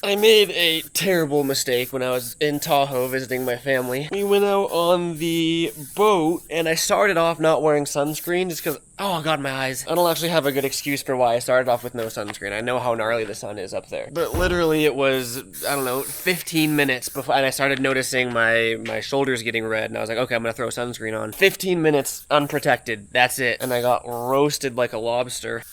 I made a terrible mistake when I was in Tahoe visiting my family. We went out on the boat and I started off not wearing sunscreen just because, oh god, my eyes. I don't actually have a good excuse for why I started off with no sunscreen. I know how gnarly the sun is up there. But literally it was, I don't know, 15 minutes before, and I started noticing my shoulders getting red, and I was like, okay, I'm gonna throw sunscreen on. 15 minutes unprotected, that's it. And I got roasted like a lobster.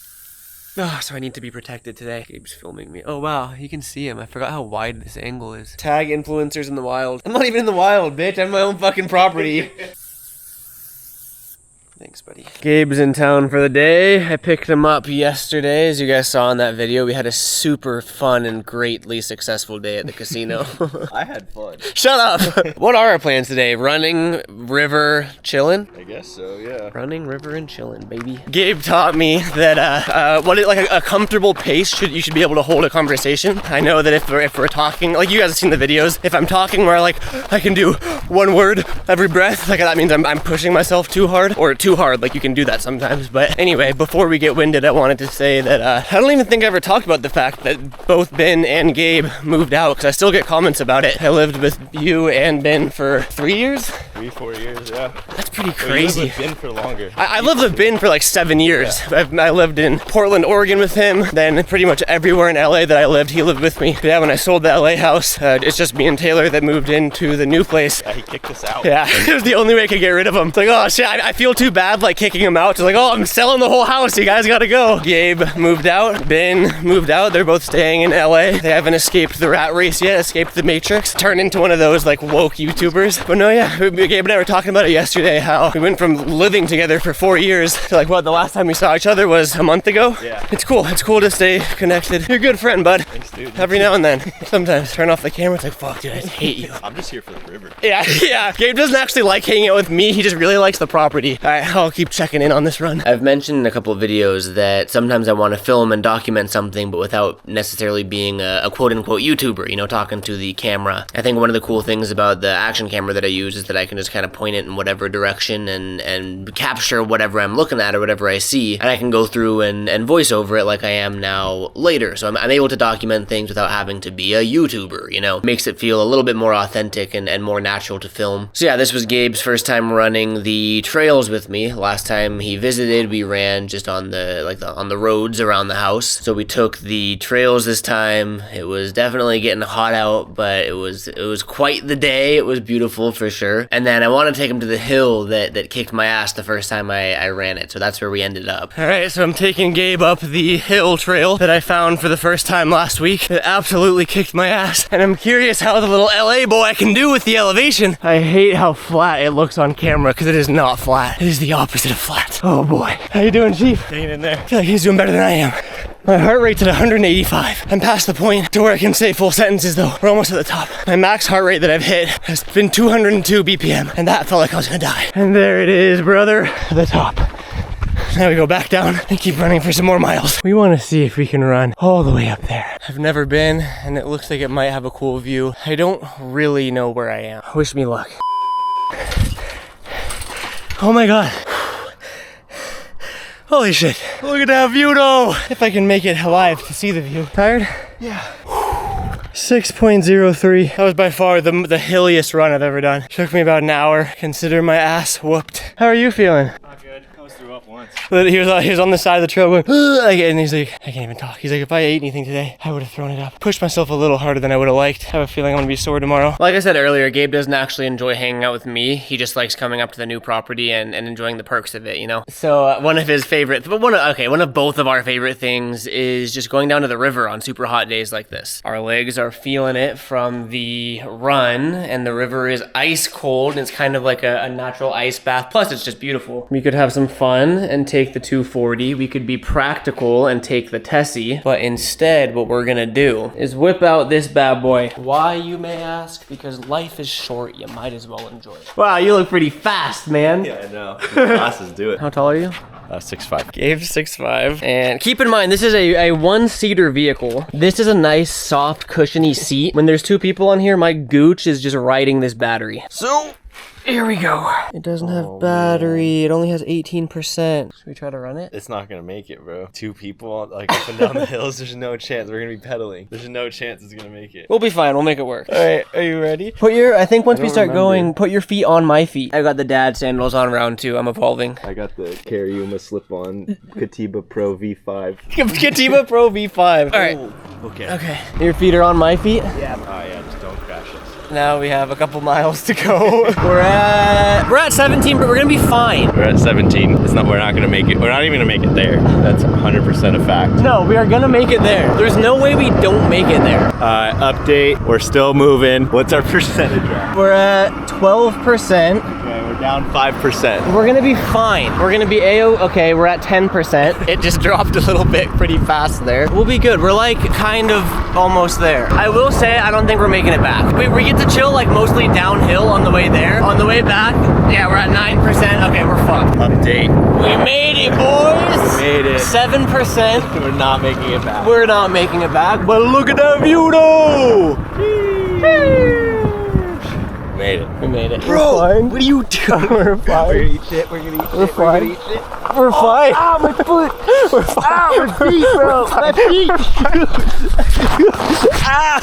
Oh, so I need to be protected today. Gabe's filming me. Oh wow, you can see him. I forgot how wide this angle is. Tag influencers in the wild. I'm not even in the wild, bitch. I'm my own fucking property. Thanks, buddy. Gabe's in town for the day. I picked him up yesterday. As you guys saw in that video, we had a super fun and greatly successful day at the casino. I had fun. Shut up! What are our plans today? Running, river, chillin'? I guess so, yeah. Running, river, and chillin', baby. Gabe taught me that a comfortable pace you should be able to hold a conversation. I know that if we're talking, like you guys have seen the videos, if I'm talking where like I can do one word every breath, like that means I'm pushing myself too hard, or too hard, like you can do that sometimes. But anyway, before we get winded, I wanted to say that I don't even think I ever talked about the fact that both Ben and Gabe moved out, because I still get comments about it. I lived with you and Ben for 3 years? 3-4 years, yeah. That's pretty crazy. You lived with Ben for longer. I lived with Ben for like 7 years. Yeah. I lived in Portland, Oregon with him, then pretty much everywhere in LA that I lived, he lived with me. But yeah, when I sold the LA house, it's just me and Taylor that moved into the new place. Yeah, he kicked us out. Yeah, it was the only way I could get rid of him. It's like, oh shit, I feel too bad like kicking him out. It's like, oh, I'm selling the whole house, you guys gotta go. Gabe moved out, Ben moved out, they're both staying in LA. They haven't escaped the rat race yet, escaped the Matrix, turned into one of those like woke YouTubers. But no, yeah, Gabe and I were talking about it yesterday, how we went from living together for 4 years to like, what, the last time we saw each other was a month ago? Yeah. It's cool to stay connected. You're a good friend, bud. Thanks, dude. Every now and then. Sometimes turn off the camera, it's like, fuck, dude, I hate you. I'm just here for the river. Yeah. Gabe doesn't actually like hanging out with me, he just really likes the property. All right, I'll keep checking in on this run. I've mentioned in a couple of videos that sometimes I want to film and document something, but without necessarily being a quote-unquote YouTuber, you know, talking to the camera. I think one of the cool things about the action camera that I use is that I can just kind of point it in whatever direction and capture whatever I'm looking at or whatever I see, and I can go through and voice over it like I am now later. So I'm able to document things without having to be a YouTuber, you know? Makes it feel a little bit more authentic and more natural to film. So yeah, this was Gabe's first time running the trails with me. Last time he visited, we ran just on the roads around the house. So we took the trails this time. It was definitely getting hot out, but it was quite the day. It was beautiful for sure. And then I want to take him to the hill that kicked my ass the first time I ran it. So that's where we ended up. All right, so I'm taking Gabe up the hill trail that I found for the first time last week. It absolutely kicked my ass. And I'm curious how the little LA boy can do with the elevation. I hate how flat it looks on camera because it is not flat. It is the opposite of flat. Oh boy. How you doing, Chief? Hanging in there. I feel like he's doing better than I am. My heart rate's at 185. I'm past the point to where I can say full sentences though. We're almost at the top. My max heart rate that I've hit has been 202 BPM, and that felt like I was gonna die. And there it is, brother, the top. Now we go back down and keep running for some more miles. We want to see if we can run all the way up there. I've never been, and it looks like it might have a cool view. I don't really know where I am. Wish me luck. Oh my god. Holy shit. Look at that view though. If I can make it alive to see the view. Tired? Yeah. 6.03. That was by far the hilliest run I've ever done. Took me about an hour. Consider my ass whooped. How are you feeling? Not good. I was threw up once. He was on the side of the trail going, and he's like, I can't even talk. He's like, if I ate anything today, I would have thrown it up. Pushed myself a little harder than I would have liked. I have a feeling I'm gonna be sore tomorrow. Like I said earlier, Gabe doesn't actually enjoy hanging out with me. He just likes coming up to the new property and enjoying the perks of it, you know? So one of his favorite, one of both of our favorite things is just going down to the river on super hot days like this. Our legs are feeling it from the run, and the river is ice cold, and it's kind of like a natural ice bath. Plus, it's just beautiful. We could have some fun and take the 240. We could be practical and take the Tessie, but instead what we're gonna do is whip out this bad boy. Why, you may ask? Because life is short, you might as well enjoy it. Wow, you look pretty fast, man. Yeah, I know. Glasses do it. How tall are you? 6'5". Gabe's 6'5". And keep in mind, this is a one-seater vehicle. This is a nice, soft, cushiony seat. When there's two people on here, my gooch is just riding this battery. So, Here we go. It doesn't have battery. It only has 18%. Should we try to run it? It's not gonna make it, bro. 2 people like up and down the hills. There's no chance. We're gonna be pedaling. There's no chance it's gonna make it. We'll be fine. We'll make it work. All right. Are you ready? I think once we start going, put your feet on my feet. I got the dad sandals on round 2. I'm evolving. I got the Cariuma slip-on Katiba Pro V5. Katiba Pro V5. All right. Okay. Okay. Your feet are on my feet? Yeah. Oh yeah, just don't crash us. Now we have a couple miles to go. We're at 17, but we're gonna be fine. We're at 17. We're not gonna make it. We're not even gonna make it there. That's 100% a fact. No, we are gonna make it there. There's no way we don't make it there. Update. We're still moving. What's our percentage at? We're at 12%. Okay, we're down 5%. We're gonna be fine. We're gonna be okay, we're at 10%. It just dropped a little bit pretty fast there. We'll be good. We're like kind of almost there. I will say, I don't think we're making it back. We get to chill like mostly downhill on the way there. On the way back, yeah, we're at 9%. Okay, we're fucked. Update. We made it, boys. We made it. 7%. We're not making it back. We're not making it back, but look at that view though. Made it. We made it. Bro, what are you doing? We're fine. We're gonna eat shit. We're gonna eat shit. We're fine. We're gonna eat shit. We're fine. Ah, my foot. We're fine. Ah, my feet, bro. My feet. Ah,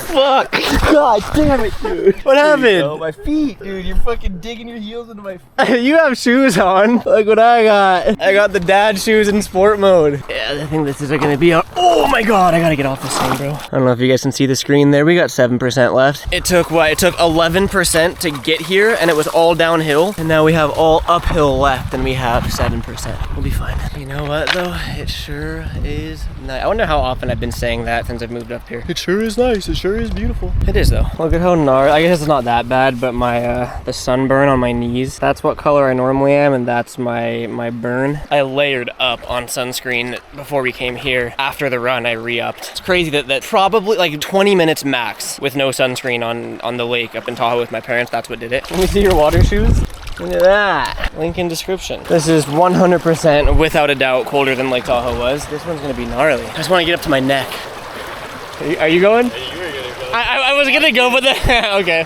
fuck. God damn it, dude. What happened? Oh, my feet, dude. You're fucking digging your heels into my feet. You have shoes on, like what I got. I got the dad shoes in sport mode. Yeah, I think this is gonna be oh my god, I gotta get off this thing, bro. I don't know if you guys can see the screen there. We got 7% left. It took what? It took 11% to get here, and it was all downhill. And now we have all uphill left, and we have 7%. We'll be fine. You know what though? It sure is nice. I wonder how often I've been saying that since I've moved up here. It sure is nice. It sure is beautiful. It is though. Look at how gnarly. I guess it's not that bad, but my the sunburn on my knees. That's what color I normally am, and that's my burn. I layered up on sunscreen before we came here. After the run, I re-upped. It's crazy that probably like 20 minutes max with no sunscreen on the lake up in Tahoe with my parents. That's what did it. Let me see your water shoes. Look at that. Link in description. This is 100% without a doubt colder than Lake Tahoe was. This one's gonna be gnarly. I just want to get up to my neck. Are you going? Hey, you were gonna go. I was gonna go, but then okay.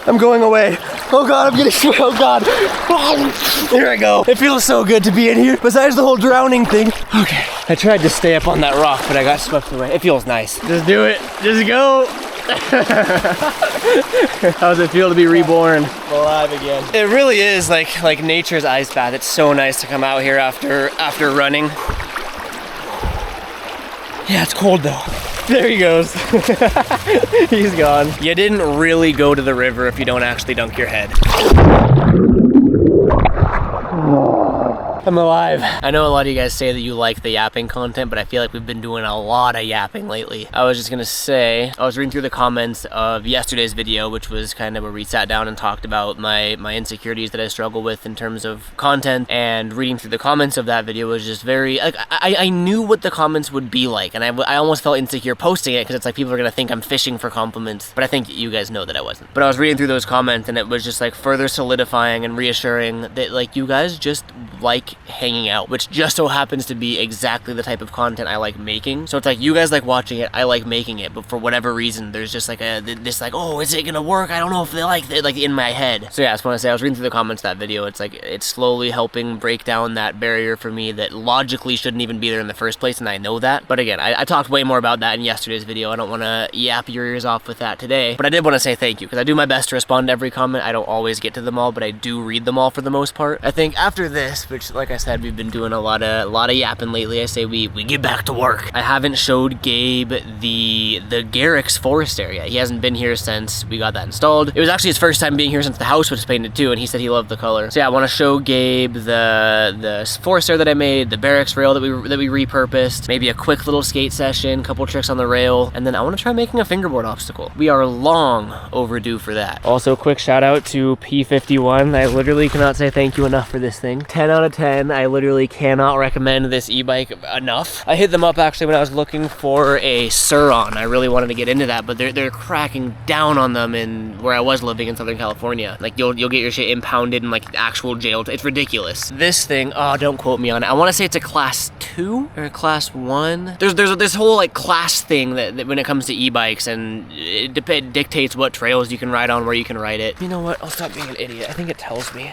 I'm going away. Oh god, I'm getting sweat. Oh god. Here I go. It feels so good to be in here. Besides the whole drowning thing. Okay. I tried to stay up on that rock, but I got swept away. It feels nice. Just do it. Just go. How does it feel to be reborn? Alive again. It really is like nature's ice bath. It's so nice to come out here after running. Yeah, it's cold though. There he goes. He's gone. You didn't really go to the river if you don't actually dunk your head. I'm alive. I know a lot of you guys say that you like the yapping content, but I feel like we've been doing a lot of yapping lately. I was just gonna say, I was reading through the comments of yesterday's video, which was kind of where we sat down and talked about my insecurities that I struggle with in terms of content, and reading through the comments of that video was just very, like, I knew what the comments would be like, and I almost felt insecure posting it, because it's like people are gonna think I'm fishing for compliments, but I think you guys know that I wasn't. But I was reading through those comments, and it was just like further solidifying and reassuring that like you guys just like hanging out, which just so happens to be exactly the type of content I like making. So it's like you guys like watching it, I like making it, but for whatever reason there's just like this like, oh, is it gonna work? I don't know if they like it, like in my head. So yeah, I just want to say I was reading through the comments of that video. It's like it's slowly helping break down that barrier for me that logically shouldn't even be there in the first place, and I know that. But again, I talked way more about that in yesterday's video. I don't want to yap your ears off with that today, but I did want to say thank you, because I do my best to respond to every comment. I don't always get to them all, but I do read them all for the most part. I think after this, which like I said, we've been doing a lot of yapping lately, I say we get back to work. I haven't showed Gabe the Garrett's forest area. He hasn't been here since we got that installed. It was actually his first time being here since the house was painted too, and he said he loved the color. So yeah, I want to show Gabe the forest area that I made, the barracks rail that we repurposed, maybe a quick little skate session, couple tricks on the rail, and then I want to try making a fingerboard obstacle. We are long overdue for that. Also, quick shout out to P51. I literally cannot say thank you enough for this thing. 10 out of 10. 10. I literally cannot recommend this e-bike enough. I hit them up actually when I was looking for a Sur-on. I really wanted to get into that, but they're cracking down on them in where I was living in Southern California. Like you'll get your shit impounded in like actual jail. It's ridiculous. This thing, oh, don't quote me on it. I want to say it's a class 2 or a class 1. There's this whole like class thing that when it comes to e-bikes, and it dictates what trails you can ride on, where you can ride it. You know what? I'll stop being an idiot. I think it tells me.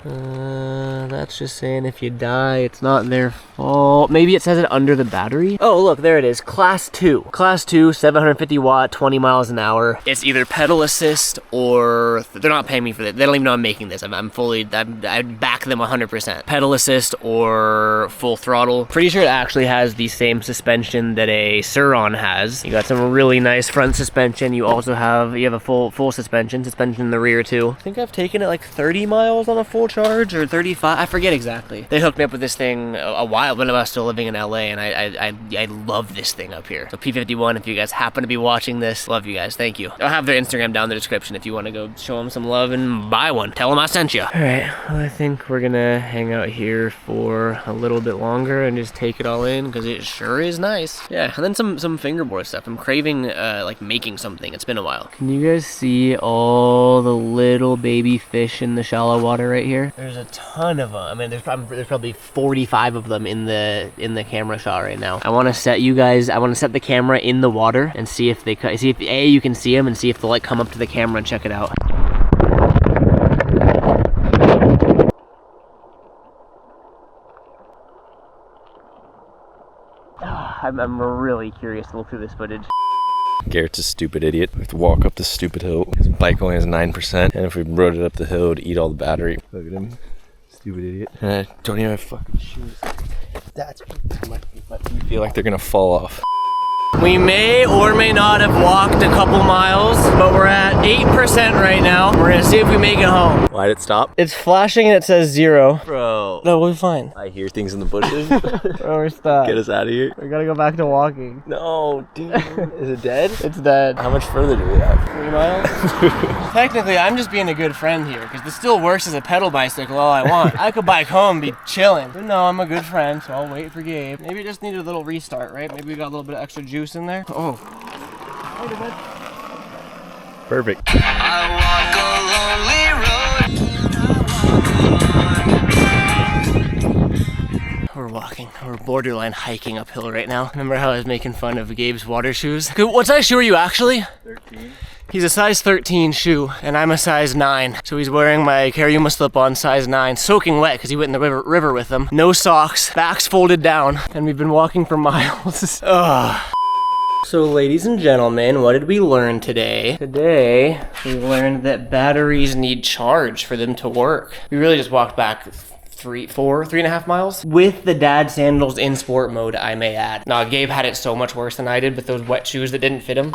That's just saying if you die, it's not their fault. Maybe it says it under the battery. Oh, look, there it is. Class 2. Class 2, 750 watt, 20 miles an hour. It's either pedal assist or they're not paying me for this. They don't even know I'm making this. I back them 100%. Pedal assist or full throttle. Pretty sure it actually has the same suspension that a Sur-on has. You got some really nice front suspension. You also have a full suspension in the rear too. I think I've taken it like 30 miles on a full charge or 35. I forget exactly. They hooked me up with this thing a while when I was still living in LA, and I love this thing up here. So P51, if you guys happen to be watching this, love you guys. Thank you. I'll have their Instagram down in the description if you want to go show them some love and buy one. Tell them I sent you. All right, well, I think we're gonna hang out here for a little bit longer and just take it all in because it sure is nice. Yeah, and then some fingerboard stuff. I'm craving like making something. It's been a while. Can you guys see all the little baby fish in the shallow water right here? There's a ton of them. I mean, there's probably 45 of them in the camera shot right now. I want to set the camera in the water and see if A, you can see them, and see if they'll like come up to the camera and check it out. I'm really curious to look through this footage. Garrett's a stupid idiot. We have to walk up this stupid hill. His bike only has 9%, and if we rode it up the hill, it'd eat all the battery. Look at him. Stupid idiot. And I don't even have fucking shoes. That's my feet feel like they're gonna fall off. We may or may not have walked a couple miles, but we're at 8% right now. We're gonna see if we make it home. Why'd it stop? It's flashing and it says 0. Bro. No, we'll be fine. I hear things in the bushes. Bro, we're stuck. Get us out of here. We gotta go back to walking. No, dude. Is it dead? It's dead. How much further do we have? 3 miles? Technically, I'm just being a good friend here, because this still works as a pedal bicycle all I want. I could bike home and be chilling. But no, I'm a good friend, so I'll wait for Gabe. Maybe it just needed a little restart, right? Maybe we got a little bit of extra juice in there. Oh. Perfect. We're walking. We're borderline hiking uphill right now. Remember how I was making fun of Gabe's water shoes? What size shoe are you actually? 13. He's a size 13 shoe, and I'm a size 9. So he's wearing my Carryuma slip-on size 9, soaking wet because he went in the river with them. No socks, backs folded down, and we've been walking for miles. Ugh. So ladies and gentlemen, what did we learn today? Today, we learned that batteries need charge for them to work. We really just walked back 3.5 miles with the dad sandals in sport mode, I may add. Now, Gabe had it so much worse than I did with those wet shoes that didn't fit him.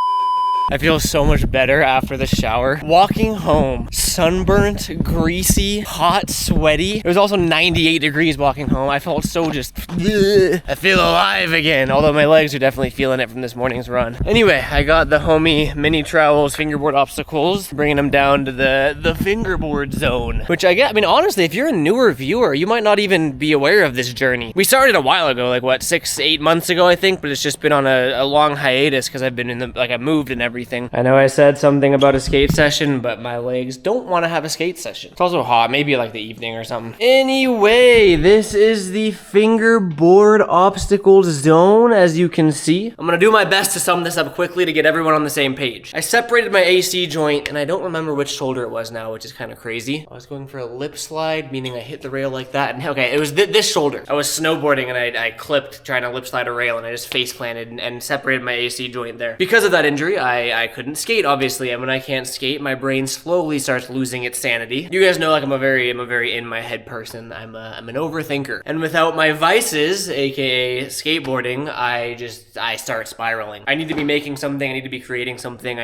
I feel so much better after the shower. Walking home, sunburnt, greasy, hot, sweaty. It was also 98 degrees walking home. I felt so just, ugh. I feel alive again, although my legs are definitely feeling it from this morning's run. Anyway, I got the homie mini trowels fingerboard obstacles, bringing them down to the fingerboard zone, which I mean, honestly, if you're a newer viewer, you might not even be aware of this journey. We started a while ago, like what, 6-8 months ago, I think, but it's just been on a long hiatus because I've been I moved and everything. I know I said something about a skate session, but my legs don't want to have a skate session. It's also hot, maybe like the evening or something. Anyway, this is the fingerboard obstacle zone, as you can see. I'm gonna do my best to sum this up quickly to get everyone on the same page. I separated my AC joint, and I don't remember which shoulder it was now, which is kind of crazy. I was going for a lip slide, meaning I hit the rail like that, and okay, it was this shoulder. I was snowboarding, and I clipped trying to lip slide a rail, and I just face planted and separated my AC joint there. Because of that injury, I couldn't skate, obviously, and when I can't skate, my brain slowly starts losing its sanity. You guys know, like, I'm a very in my head person. I'm an overthinker. And without my vices, aka skateboarding, I start spiraling. I need to be making something, I need to be creating something,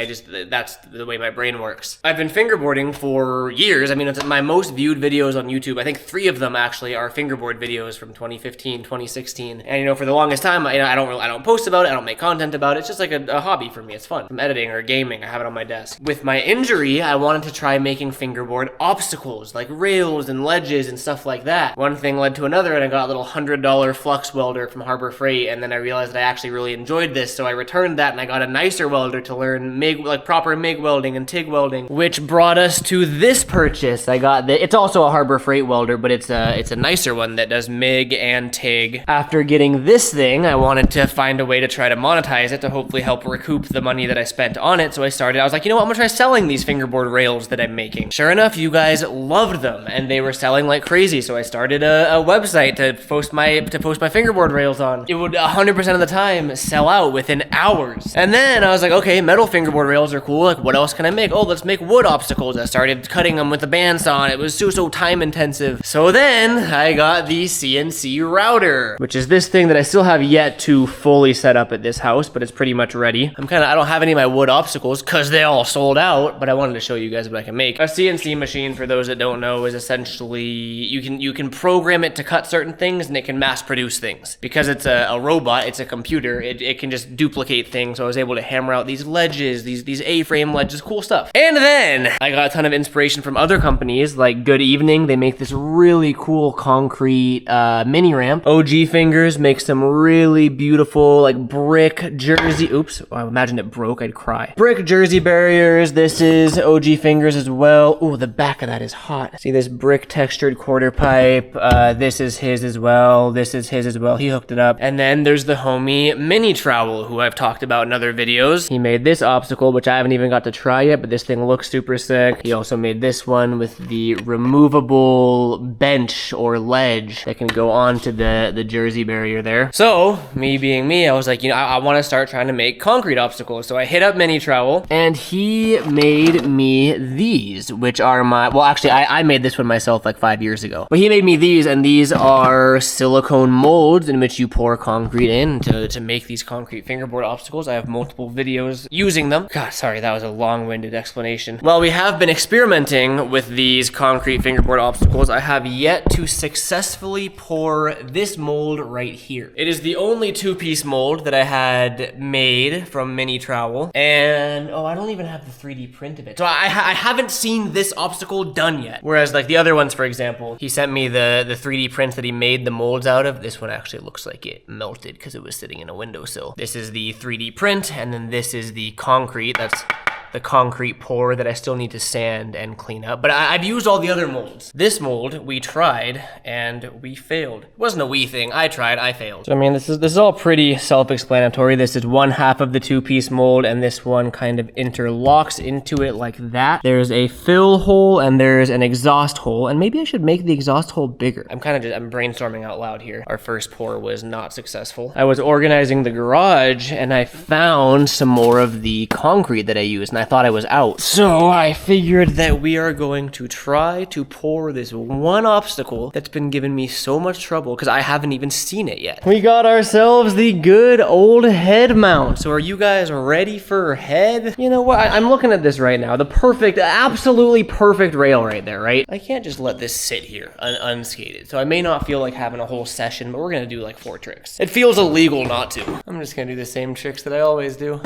that's the way my brain works. I've been fingerboarding for years. I mean, it's my most viewed videos on YouTube. I think 3 of them actually are fingerboard videos from 2015, 2016. And you know, for the longest time, I don't post about it, I don't make content about it. It's just like a hobby for me. It's fun. From editing or gaming, I have it on my desk. With my injury, I wanted to try making making fingerboard obstacles, like rails and ledges and stuff like that. One thing led to another, and I got a little $100 flux welder from Harbor Freight, and then I realized that I actually really enjoyed this, so I returned that and I got a nicer welder to learn MIG, like proper MIG welding and TIG welding, which brought us to this purchase. I got it's also a Harbor Freight welder, but it's a nicer one that does MIG and TIG. After getting this thing, I wanted to find a way to try to monetize it to hopefully help recoup the money that I spent on it. So I was like, you know what, I'm gonna try selling these fingerboard rails that I'm making. Sure enough, you guys loved them and they were selling like crazy. So I started a website to post my fingerboard rails on. It would 100% of the time sell out within hours. And then I was like, okay, metal fingerboard rails are cool. Like, what else can I make? Oh, let's make wood obstacles. I started cutting them with a bandsaw on. It was so time intensive. So then I got the CNC router, which is this thing that I still have yet to fully set up at this house, but it's pretty much ready. I don't have any of my wood obstacles because they all sold out, but I wanted to show you guys what I can make. A CNC machine, for those that don't know, is essentially, you can program it to cut certain things and it can mass produce things. Because it's a robot, it's a computer, it can just duplicate things. So I was able to hammer out these ledges, these A-frame ledges, cool stuff. And then I got a ton of inspiration from other companies like Good Evening. They make this really cool concrete mini ramp. OG Fingers makes some really beautiful like brick jersey. Oops, I imagine it broke, I'd cry. Brick jersey barriers. This is OG Fingers as well. Ooh, the back of that is hot. See this brick textured quarter pipe. This is his as well. This is his as well. He hooked it up. And then there's the homie Mini Trowel, who I've talked about in other videos. He made this obstacle, which I haven't even got to try yet, but this thing looks super sick. He also made this one with the removable bench or ledge that can go onto the jersey barrier there. So, me being me, I was like, you know, I want to start trying to make concrete obstacles. So I hit up Mini Trowel, and he made me these, which are well, actually, I made this one myself like 5 years ago. But he made me these, and these are silicone molds in which you pour concrete in to make these concrete fingerboard obstacles. I have multiple videos using them. God, sorry, that was a long-winded explanation. Well, we have been experimenting with these concrete fingerboard obstacles. I have yet to successfully pour this mold right here. It is the only two-piece mold that I had made from Mini Trowel, and oh, I don't even have the 3D print of it. So I haven't seen this obstacle done yet. Whereas like the other ones, for example, he sent me the 3D prints that he made the molds out of. This one actually looks like it melted because it was sitting in a windowsill. This is the 3D print, and then this is the concrete. That's the concrete pour that I still need to sand and clean up. But I've used all the other molds. This mold we tried and we failed. It wasn't a we thing. I tried, I failed. So I mean, this is all pretty self-explanatory. This is one half of the two-piece mold, and this one kind of interlocks into it like that. There's a fill hole and there's an exhaust hole, and maybe I should make the exhaust hole bigger. I'm brainstorming out loud here. Our first pour was not successful. I was organizing the garage and I found some more of the concrete that I used, and I thought I was out. So I figured that we are going to try to pour this one obstacle that's been giving me so much trouble because I haven't even seen it yet. We got ourselves the good old head mount. So are you guys ready for head? You know what? I'm looking at this right now. The perfect, absolutely perfect rail right there, right? I can't just let this sit here unscathed. So I may not feel like having a whole session, but we're gonna do like 4 tricks. It feels illegal not to. I'm just gonna do the same tricks that I always do.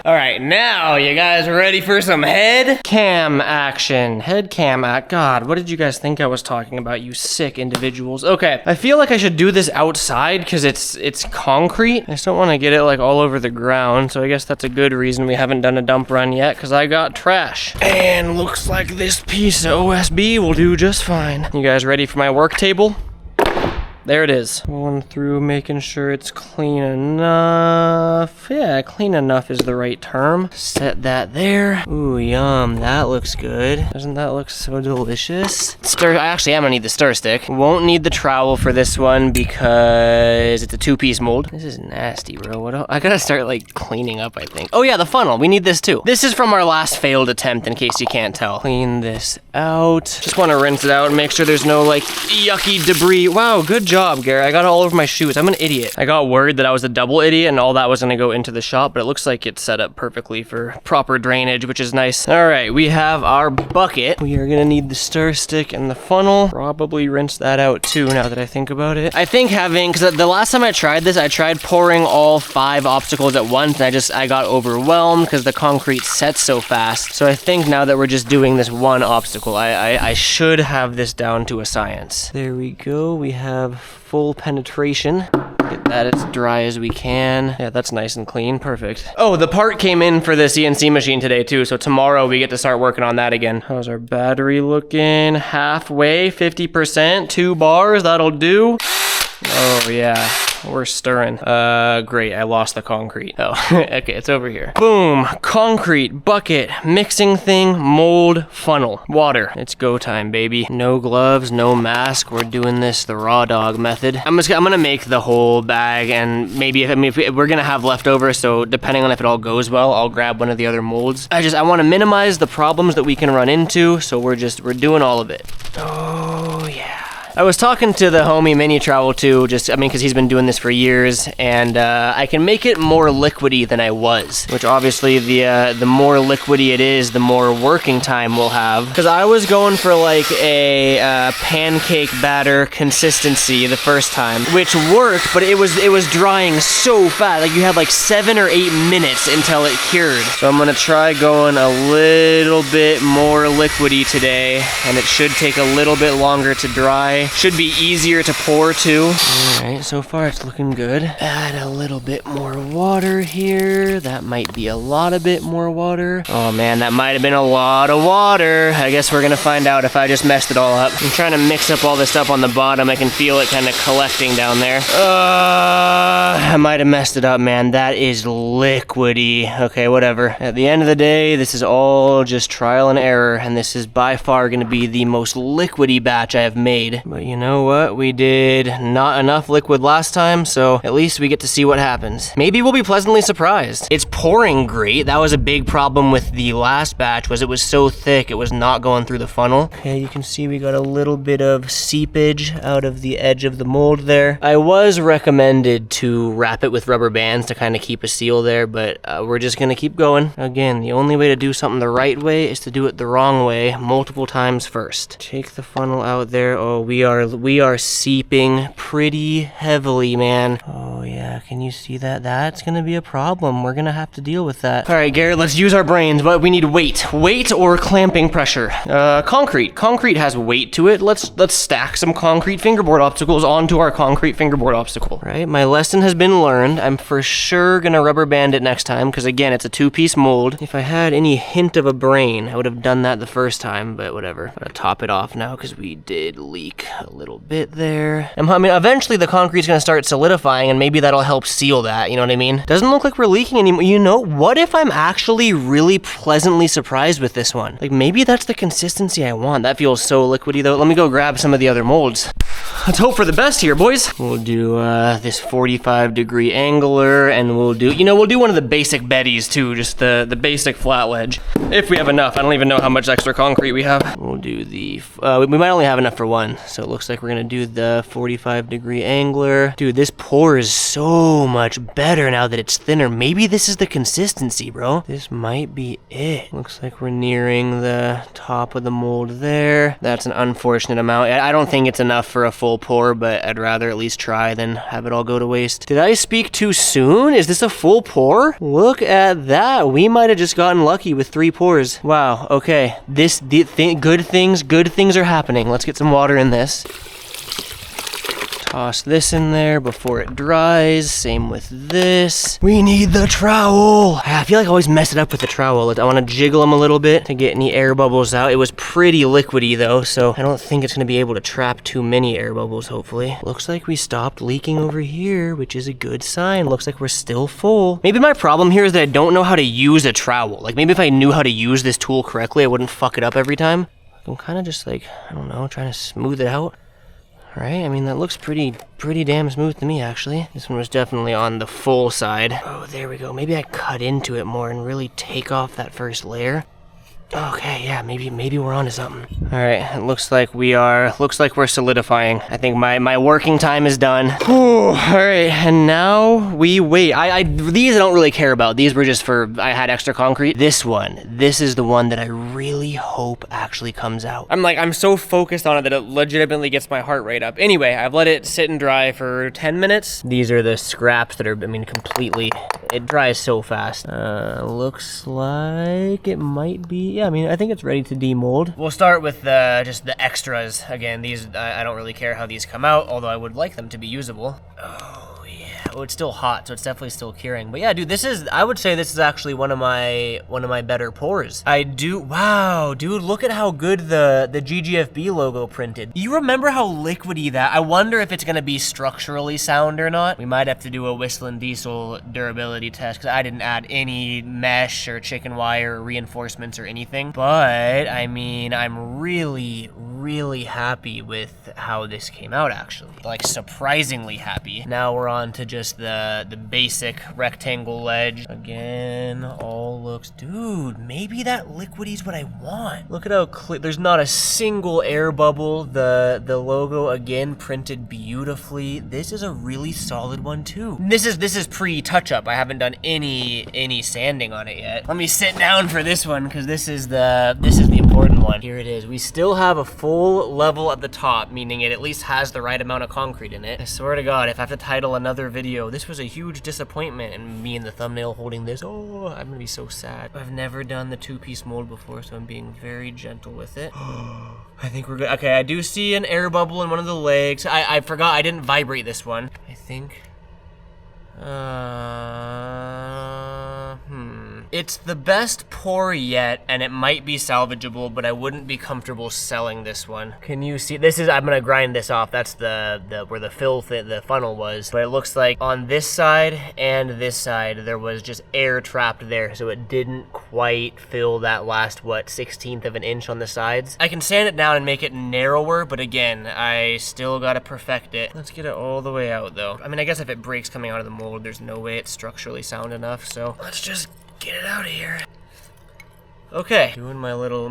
All right, now you guys ready for some head cam action? Head cam act. God, what did you guys think I was talking about, you sick individuals? Okay, I feel like I should do this outside because it's concrete. I just don't want to get it like all over the ground, so I guess that's a good reason we haven't done a dump run yet, because I got trash. And looks like this piece of OSB will do just fine. You guys ready for my work table? There it is. Going through, making sure it's clean enough. Yeah, clean enough is the right term. Set that there. Ooh, yum. That looks good. Doesn't that look so delicious? I actually am gonna need the stir stick. Won't need the trowel for this one because it's a 2-piece mold. This is nasty, bro. I gotta start like cleaning up, I think. Oh yeah, the funnel. We need this too. This is from our last failed attempt in case you can't tell. Clean this out. Just wanna rinse it out and make sure there's no like yucky debris. Wow, good job. job, Garrett. I got it all over my shoes. I'm an idiot. I got worried that I was a double idiot and all that was gonna go into the shop, but it looks like it's set up perfectly for proper drainage, which is nice. All right, we have our bucket. We are gonna need the stir stick and the funnel. Probably rinse that out too, now that I think about it. I think having, because the last time I tried this, I tried pouring all 5 obstacles at once, and I got overwhelmed because the concrete sets so fast. So I think now that we're just doing this one obstacle, I should have this down to a science. There we go. We have full penetration. Get that as dry as we can. Yeah, that's nice and clean. Perfect. Oh, the part came in for the CNC machine today too, so tomorrow we get to start working on that again. How's our battery looking? Halfway, 50%, 2 bars, that'll do. Oh yeah, we're stirring. Great, I lost the concrete. Oh, okay, it's over here. Boom, concrete, bucket, mixing thing, mold, funnel, water. It's go time, baby. No gloves, no mask. We're doing this the raw dog method. I'm gonna make the whole bag, and maybe if we're gonna have leftovers, so depending on if it all goes well, I'll grab one of the other molds. I wanna minimize the problems that we can run into, so we're doing all of it. Oh yeah. I was talking to the homie Mini Trowel too, because he's been doing this for years, and I can make it more liquidy than I was, which obviously the more liquidy it is, the more working time we'll have. Because I was going for like a pancake batter consistency the first time, which worked, but it was drying so fast. Like you had like 7 or 8 minutes until it cured. So I'm gonna try going a little bit more liquidy today, and it should take a little bit longer to dry. Should be easier to pour too. All right, so far it's looking good. Add a little bit more water here. That might be a lot of bit more water. Oh man, that might have been a lot of water. I guess we're gonna find out if I just messed it all up. I'm trying to mix up all this stuff on the bottom. I can feel it kind of collecting down there. I might have messed it up, man. That is liquidy. Okay, whatever. At the end of the day, this is all just trial and error, and this is by far gonna be the most liquidy batch I have made. But you know what? We did not enough liquid last time, so at least we get to see what happens. Maybe we'll be pleasantly surprised. It's pouring great. That was a big problem with the last batch, was it was so thick, it was not going through the funnel. Okay, you can see we got a little bit of seepage out of the edge of the mold there. I was recommended to wrap it with rubber bands to kind of keep a seal there, but we're just gonna keep going. Again, the only way to do something the right way is to do it the wrong way multiple times first. Take the funnel out there. Oh, we are seeping pretty heavily, man. Oh yeah, can you see that? That's gonna be a problem. We're gonna have to deal with that. All right, Garrett, let's use our brains, but we need weight or clamping pressure. Concrete has weight to it. Let's stack some concrete fingerboard obstacles onto our concrete fingerboard obstacle. Right, my lesson has been learned. I'm for sure gonna rubber band it next time, because again, it's a 2-piece mold. If I had any hint of a brain, I would have done that the first time, but whatever. I'm gonna top it off now because we did leak a little bit there. I mean, eventually the concrete's gonna start solidifying, and maybe that'll help seal that, you know what I mean? Doesn't look like we're leaking anymore. You know, what if I'm actually really pleasantly surprised with this one? Like, maybe that's the consistency I want. That feels so liquidy though. Let me go grab some of the other molds. Let's hope for the best here, boys. We'll do this 45-degree angler, and we'll do one of the basic beddies too, just the basic flat ledge. If we have enough. I don't even know how much extra concrete we have. We'll do the, we might only have enough for one, so it looks like we're gonna do the 45-degree angler. Dude, this pours so much better now that it's thinner. Maybe this is the consistency, bro. This might be it. Looks like we're nearing the top of the mold there. That's an unfortunate amount. I don't think it's enough for a full pour, but I'd rather at least try than have it all go to waste. Did I speak too soon? Is this a full pour? Look at that. We might have just gotten lucky with 3 pours. Wow, okay. Good things are happening. Let's get some water in this. Toss this in there before it dries. Same with this. We need the trowel. I feel like I always mess it up with the trowel. I want to jiggle them a little bit to get any air bubbles out. It was pretty liquidy though, so I don't think it's going to be able to trap too many air bubbles, hopefully. Looks like we stopped leaking over here, which is a good sign. Looks like we're still full. Maybe my problem here is that I don't know how to use a trowel. Like, maybe if I knew how to use this tool correctly, I wouldn't fuck it up every time. I'm kind of just like, I don't know, trying to smooth it out. Right? I mean, that looks pretty damn smooth to me, actually. This one was definitely on the full side. Oh, there we go. Maybe I cut into it more and really take off that first layer. Okay, yeah, maybe we're onto something. All right, it looks like we're solidifying. I think my working time is done. Whew, all right, and now we wait. These I don't really care about. These were just for, I had extra concrete. This is the one that I really hope actually comes out. I'm so focused on it that it legitimately gets my heart rate up. Anyway, I've let it sit and dry for 10 minutes. These are the scraps that are, completely, it dries so fast. Looks like it might be, yeah, I think it's ready to demold. We'll start with just the extras. Again, these, I don't really care how these come out, although I would like them to be usable. Oh, yeah. Oh, it's still hot, so it's definitely still curing. But yeah, dude, I would say this is actually one of my better pours. Wow, dude, look at how good the GGFB logo printed. You remember how liquidy that? I wonder if it's gonna be structurally sound or not. We might have to do a Whistling Diesel durability test, because I didn't add any mesh or chicken wire or reinforcements or anything. But, I'm really, really happy with how this came out, actually. Surprisingly happy. Now we're on to just the basic rectangle ledge. Again, all looks, dude, maybe that liquidy's what I want. Look at how clear, there's not a single air bubble. The logo, again, printed beautifully. This is a really solid one too. This is pre-touch-up. I haven't done any sanding on it yet. Let me sit down for this one, because this is the important one. Here it is. We still have a full level at the top, meaning it at least has the right amount of concrete in it. I swear to God, if I have to title another video, this was a huge disappointment, and me in the thumbnail holding this, oh, I'm gonna be so sad. I've never done the 2-piece mold before, so I'm being very gentle with it. I think we're good. Okay, I do see an air bubble in one of the legs. I forgot I didn't vibrate this one. I think. It's the best pour yet, and it might be salvageable, but I wouldn't be comfortable selling this one. Can you see? I'm gonna grind this off. That's the where the funnel was. But it looks like on this side and this side, there was just air trapped there, so it didn't quite fill that last, 1/16 of an inch on the sides. I can sand it down and make it narrower, but again, I still gotta perfect it. Let's get it all the way out, though. I guess if it breaks coming out of the mold, there's no way it's structurally sound enough, so let's just get it out of here. Okay, doing my little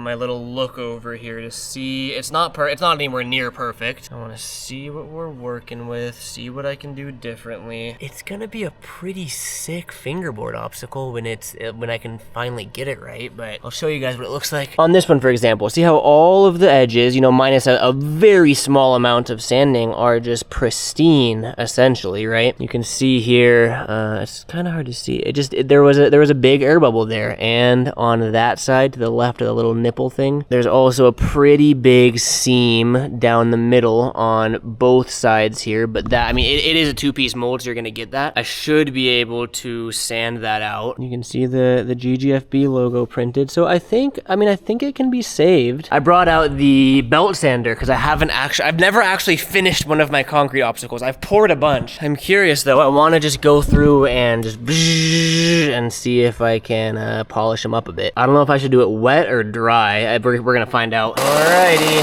look over here to see. It's not anywhere near perfect. I want to see what we're working with, see what I can do differently. It's gonna be a pretty sick fingerboard obstacle when I can finally get it right, but I'll show you guys what it looks like. On this one, for example, see how all of the edges, minus a very small amount of sanding, are just pristine, essentially, right? You can see here, it's kind of hard to see. There was a big air bubble there, and on that side to the left of the little nipple thing, there's also a pretty big seam down the middle on both sides here, but that, it is a 2-piece mold, so you're gonna get that. I should be able to sand that out. You can see the GGFB logo printed, so I think it can be saved. I brought out the belt sander because I've never actually finished one of my concrete obstacles. I've poured a bunch. I'm curious though. I want to just go through and just and see if I can polish them up a bit. I don't know if I should do it wet or dry. We're gonna find out. Alrighty.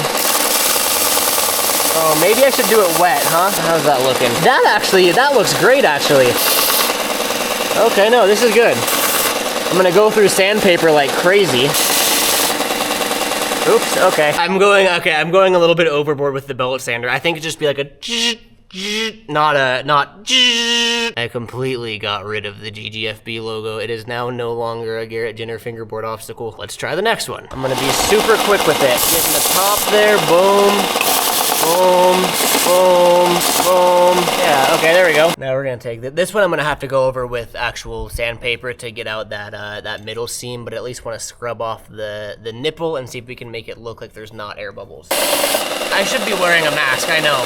Oh, maybe I should do it wet, huh? How's that looking? That looks great, actually. Okay, no, this is good. I'm gonna go through sandpaper like crazy. Oops, okay. I'm going a little bit overboard with the belt sander. I think it'd just be like a not. I completely got rid of the GGFB logo. It is now no longer a Garrett Ginner fingerboard obstacle. Let's try the next one. I'm gonna be super quick with it. Getting the top there, boom, boom, boom, boom. Yeah, okay, there we go. Now we're gonna take this one. I'm gonna have to go over with actual sandpaper to get out that middle seam, but at least want to scrub off the nipple and see if we can make it look like there's not air bubbles. I should be wearing a mask, I know.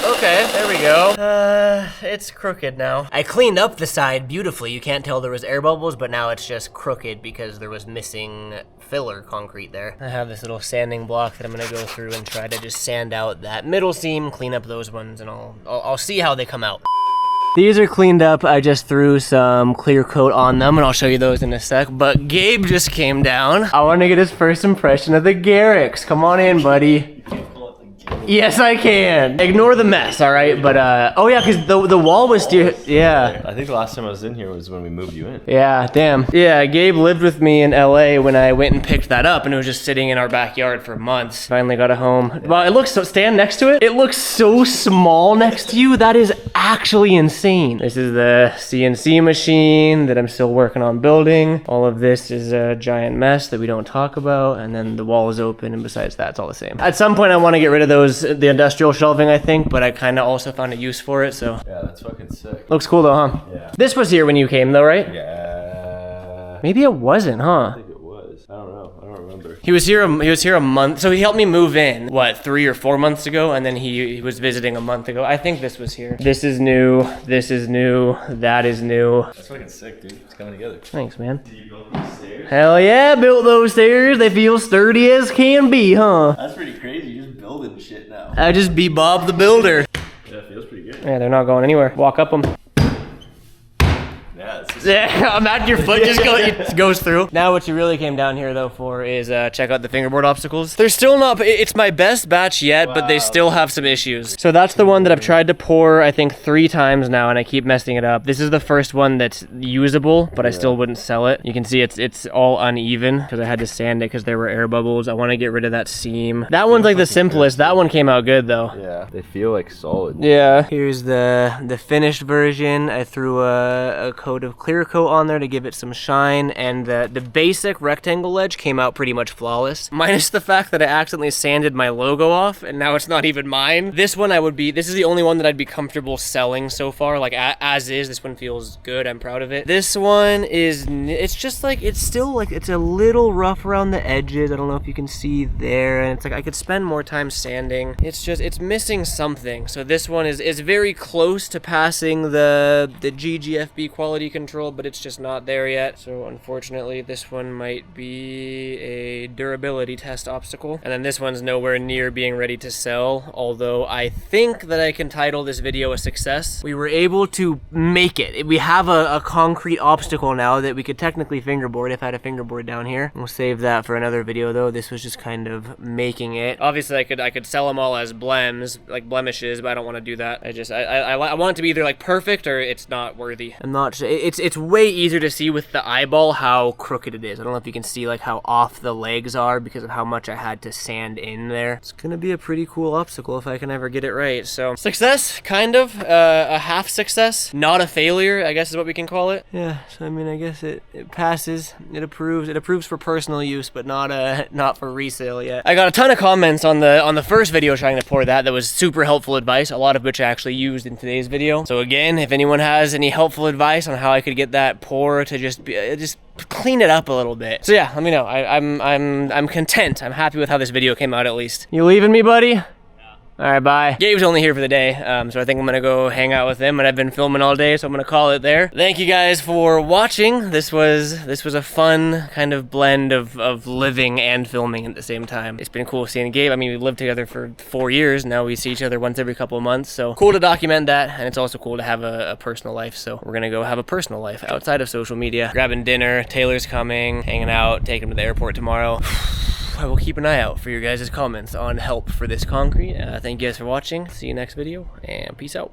Okay, there we go. It's crooked now. I cleaned up the side beautifully. You can't tell there was air bubbles, but now it's just crooked because there was missing filler concrete there. I have this little sanding block that I'm gonna go through and try to just sand out that middle seam, clean up those ones, and I'll see how they come out. These are cleaned up. I just threw some clear coat on them, and I'll show you those in a sec. But Gabe just came down. I want to get his first impression of the Garricks. Come on in, buddy. Yes, I can. Ignore the mess, all right? But, oh yeah, because the wall was still, yeah. I think the last time I was in here was when we moved you in. Yeah, damn. Yeah, Gabe lived with me in LA when I went and picked that up, and it was just sitting in our backyard for months. Finally got a home. Well, it looks so, stand next to it. It looks so small next to you. That is actually insane. This is the CNC machine that I'm still working on building. All of this is a giant mess that we don't talk about, and then the wall is open, and besides that, it's all the same. At some point, I want to get rid of the industrial shelving, I think, but I kind of also found a use for it, so. Yeah, that's fucking sick. Looks cool though, huh? Yeah. This was here when you came though, right? Yeah. Maybe it wasn't, huh? I think it was. I don't know. I don't remember. He was here a month, so he helped me move in, what, 3 or 4 months ago, and then he was visiting a month ago. I think this was here. This is new, that is new. That's fucking sick, dude. It's coming together. Thanks, man. Did you build these stairs? Hell yeah, built those stairs. They feel sturdy as can be, huh? That's pretty crazy. You're just building shit now. I just be Bob the Builder. Yeah, it feels pretty good. Yeah, they're not going anywhere. Walk up them. Yeah, it's just... Yeah, imagine your foot just goes through. Now what you really came down here though for is check out the fingerboard obstacles. They're still not, it's my best batch yet, but they still have some issues. So that's the one that I've tried to pour, I think 3 times now, and I keep messing it up. This is the first one that's usable, but I still wouldn't sell it. You can see it's all uneven because I had to sand it because there were air bubbles. I want to get rid of that seam. That one's like the simplest. That one came out good though. Yeah, they feel like solid. Yeah. Here's the finished version. I threw a coat of clear coat on there to give it some shine, and the basic rectangle ledge came out pretty much flawless, minus the fact that I accidentally sanded my logo off and now it's not even mine. This one this is the only one that I'd be comfortable selling so far, like as is. This one feels good, I'm proud of it. This one it's just like, it's still like, it's a little rough around the edges. I don't know if you can see there, and it's like I could spend more time sanding. It's missing something. So this one is very close to passing the GGFB quality control, but it's just not there yet. So unfortunately, this one might be a durability test obstacle. And then this one's nowhere near being ready to sell, although I think that I can title this video a success. We were able to make it. We have a concrete obstacle now that we could technically fingerboard if I had a fingerboard down here. We'll save that for another video though. This was just kind of making it. Obviously I could sell them all as blemishes, but I don't want to do that. I want it to be either like perfect or it's not worthy. I'm not sure. It's way easier to see with the eyeball how crooked it is. I don't know if you can see like how off the legs are because of how much I had to sand in there. It's gonna be a pretty cool obstacle if I can ever get it right. So success, kind of, a half success, not a failure, I guess is what we can call it. Yeah, so I mean, I guess it passes, it approves for personal use, but not for resale yet. I got a ton of comments on the first video trying to pour that was super helpful advice, a lot of which I actually used in today's video. So again, if anyone has any helpful advice on how I could get that pour to just clean it up a little bit. So yeah, let me know. I'm content. I'm happy with how this video came out at least. You leaving me, buddy? All right, bye. Gabe's only here for the day, so I think I'm gonna go hang out with him, and I've been filming all day, so I'm gonna call it there. Thank you guys for watching. This was a fun kind of blend of living and filming at the same time. It's been cool seeing Gabe. I mean, we've lived together for 4 years. Now we see each other once every couple of months, so cool to document that, and it's also cool to have a personal life, so we're gonna go have a personal life outside of social media. Grabbing dinner, Taylor's coming, hanging out, taking him to the airport tomorrow. I will keep an eye out for your guys' comments on help for this concrete. Thank you guys for watching. See you next video, and peace out.